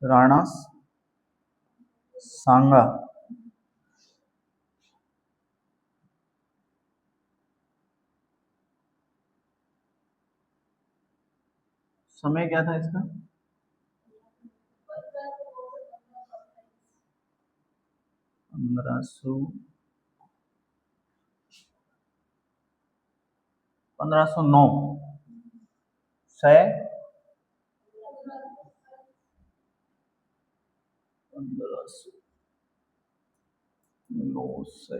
राणा सांगा समय क्या था इसका? 1509 से 1509 से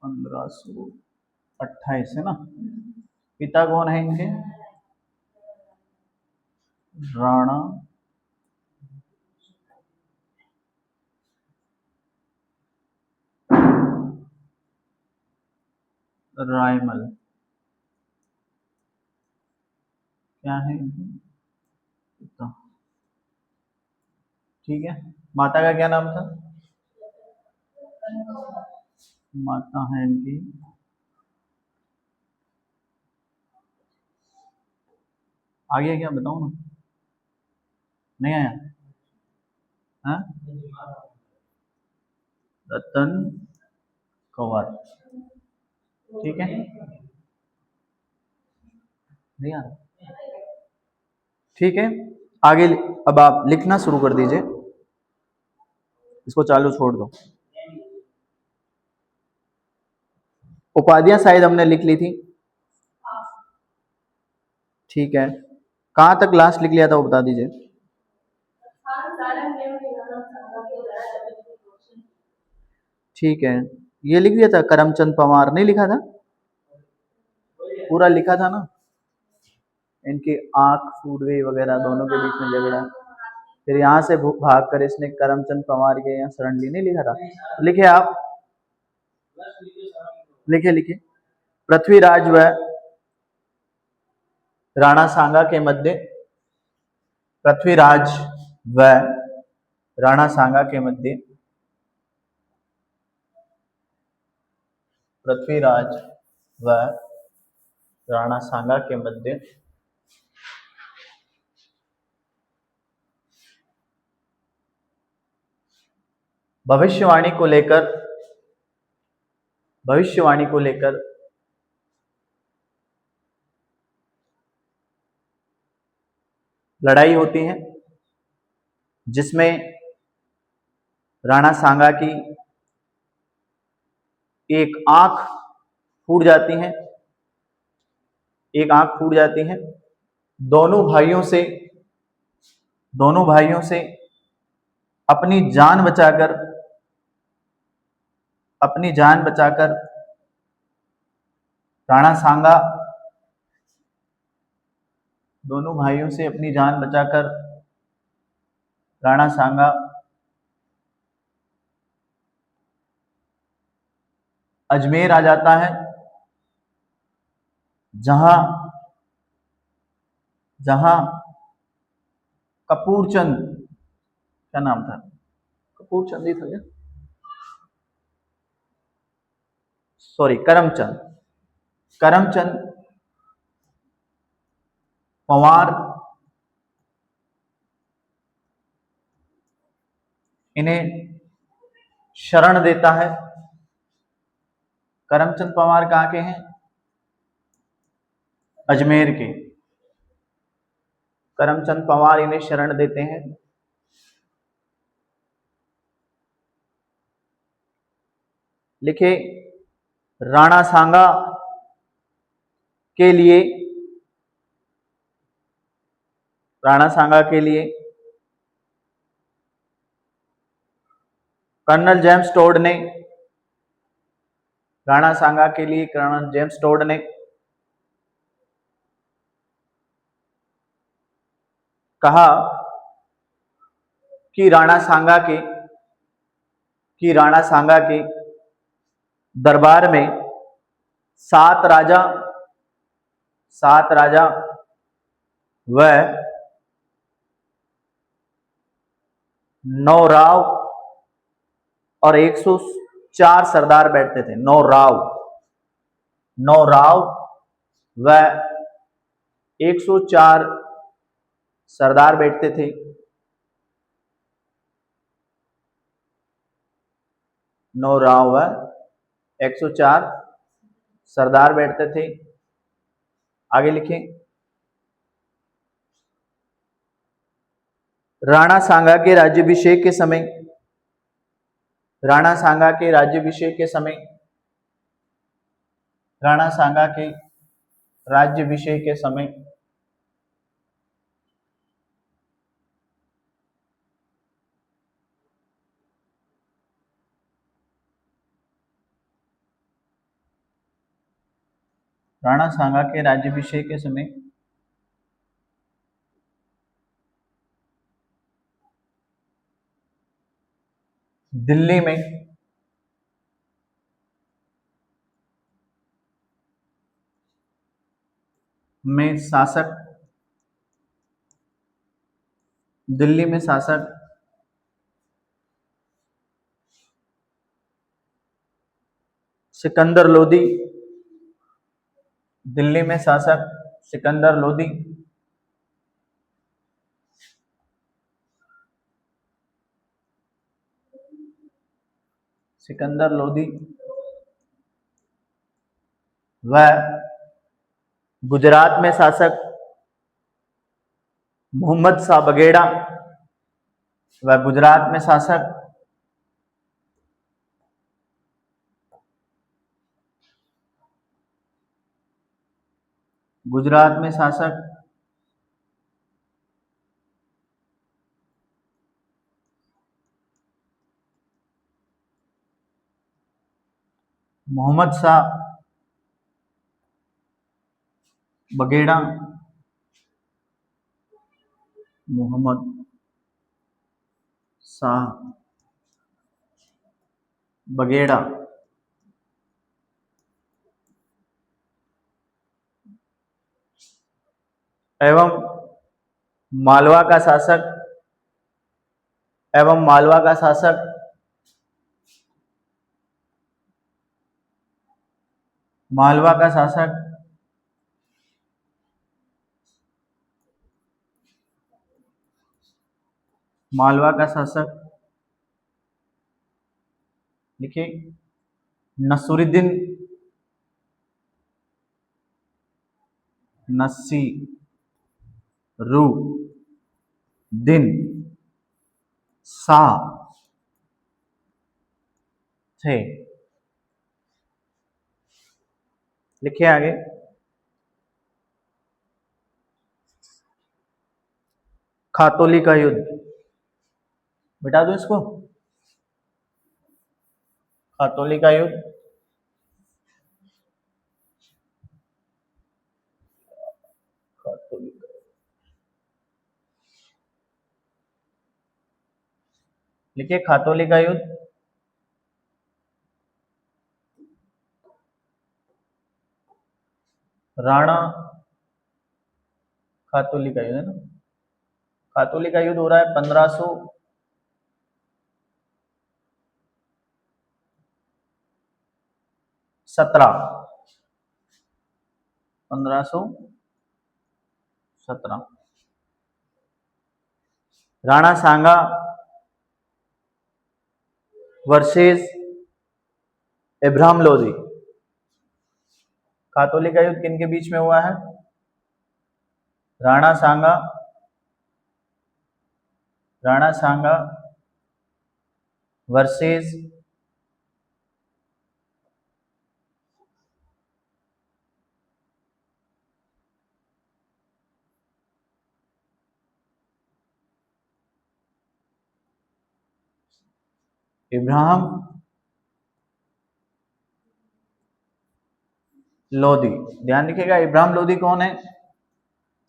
1528 है ना। पिता कौन है इनके? राणा रायमल क्या है इनके पिता। ठीक है, माता का क्या नाम था? माता है इनकी आगे क्या बताऊं ना, नहीं आया? हाँ, रतन कंवर। ठीक है, नहीं आ रहा? ठीक है, आगे अब आप लिखना शुरू कर दीजिए, इसको चालू छोड़ दो। उपाधियां शायद हमने लिख ली थी। ठीक है, कहां तक लास्ट लिख लिया था वो बता दीजिए। ठीक है, ये लिख दिया था करमचंद पवार, नहीं लिखा था? पूरा लिखा था ना। इनकी आंख फूट गई वगैरह, दोनों के बीच में झगड़ा, फिर यहाँ से भाग कर इसने करमचंद पवार के यहाँ शरण ली, नहीं लिखा था? लिखे आप, लिखे लिखे। पृथ्वीराज व राणा सांगा के मध्य, पृथ्वीराज व राणा सांगा के मध्य, पृथ्वीराज व राणा सांगा के मध्य भविष्यवाणी को लेकर लड़ाई होती है, जिसमें राणा सांगा की एक आंख फूट जाती है, एक आंख फूट जाती है। दोनों भाइयों से अपनी जान बचाकर राणा सांगा, दोनों भाइयों से अपनी जान बचाकर राणा सांगा अजमेर आ जाता है, जहां कपूरचंद, क्या नाम था? कपूरचंद ही था क्या? सॉरी, करमचंद पवार इन्हें शरण देता है। करमचंद पवार कहाँ के हैं? अजमेर के। करमचंद पवार इन्हें शरण देते हैं। लिखे, राणा सांगा के लिए कर्नल जेम्स टोड ने, राणा सांगा के लिए कर्नल जेम्स टोड ने कहा कि राणा सांगा के दरबार में 7 राजा व 9 राव और 104 सरदार बैठते थे। 9 राव व 104 सरदार बैठते थे। 9 रावण, 104 सरदार बैठते थे। आगे लिखें। राणा सांगा के राज्याभिषेक के समय, राणा सांगा के राज्याभिषेक के समय, राणा सांगा के राज्याभिषेक के समय राणा सांगा के राज्याभिषेक के समय दिल्ली में शासक, दिल्ली में शासक सिकंदर लोदी, दिल्ली में शासक सिकंदर लोदी सिकंदर लोदी व गुजरात में शासक मोहम्मद शाह बघेड़ा, व गुजरात में शासक गुजरात में शासक मोहम्मद शाह बघेड़ा, मोहम्मद शाह बघेड़ा एवं मालवा का शासक, एवं मालवा का शासक मालवा का शासक मालवा का शासक लिखिए नसीरुद्दीन, नसीरुद्दीन शाह थे। लिखिए आगे। खातौली का युद्ध, मिटा दो इसको। खातौली का युद्ध, खातौली का, लिखिए खातौली का युद्ध राणा खातौली का युद्ध है ना, खातौली का युद्ध हो रहा है 1517 1517 राणा सांगा वर्सेस इब्राहिम लोदी। खातौली का युद्ध किन के बीच में हुआ है? राणा सांगा वर्सेस इब्राहिम लोदी। ध्यान रखिएगा, इब्राहिम लोदी कौन है?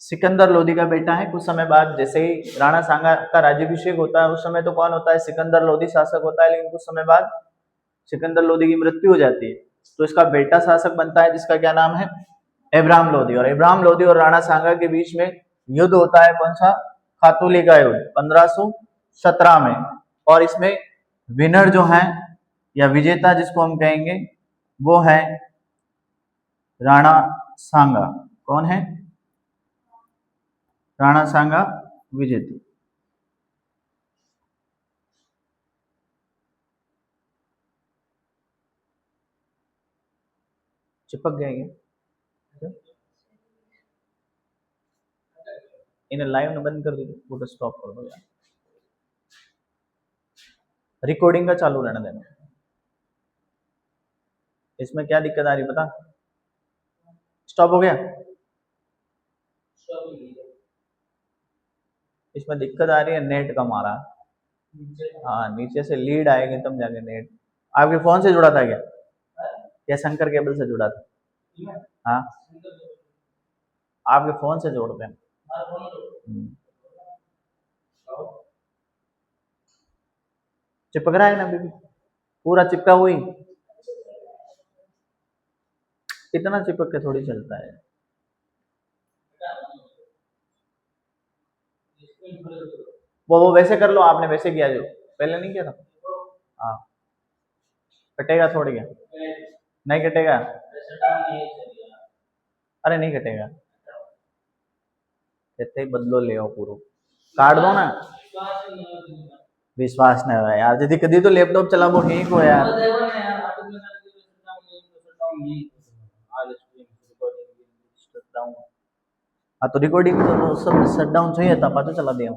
सिकंदर लोदी का बेटा है। कुछ समय बाद जैसे ही राणा सांगा का राज्याभिषेक होता है, उस समय तो कौन होता है? सिकंदर लोदी शासक होता है, लेकिन कुछ समय बाद सिकंदर लोदी की मृत्यु हो जाती है, तो इसका बेटा शासक बनता है, जिसका क्या नाम है? इब्राहिम लोदी। और इब्राहिम लोदी और राणा सांगा के बीच में युद्ध होता है, कौन सा? खातौली का युद्ध 1517 में। और इसमें विनर जो है या विजेता जिसको हम कहेंगे वो है राणा सांगा। कौन है? राणा सांगा चिपक गया ये क्यों? इन्हें लाइव में बंद कर दीजिए, फोटो स्टॉप कर दो यार, रिकॉर्डिंग का चालू रहने देना। इसमें क्या दिक्कत आ रही पता? स्टॉप हो गया। इसमें दिक्कत आ रही है नेट कम आ रहा है। हाँ नीचे से लीड आएगी तब जाके नेट। आपके फोन से जुड़ा था क्या? या शंकर केबल से जुड़ा था? हाँ आपके फोन से जोड़ते हैं। चिपक रहा है ना अभी भी, पूरा चिपका हुई। इतना चिपक के थोड़ी चलता है। वो वैसे कर लो, आपने वैसे किया जो पहले नहीं किया था। हाँ कटेगा थोड़ी क्या? नहीं कटेगा, अरे नहीं कटेगा, कहते ही बदलो ले आओ पूरा, काट दो ना। विश्वास नहीं हुआ यार, यदि कभी तो लैपटॉप चला वो ठीक हो यार। हाँ तो रिकॉर्डिंग तो सब शट डाउन चाहिए था, पाछो चला दिया।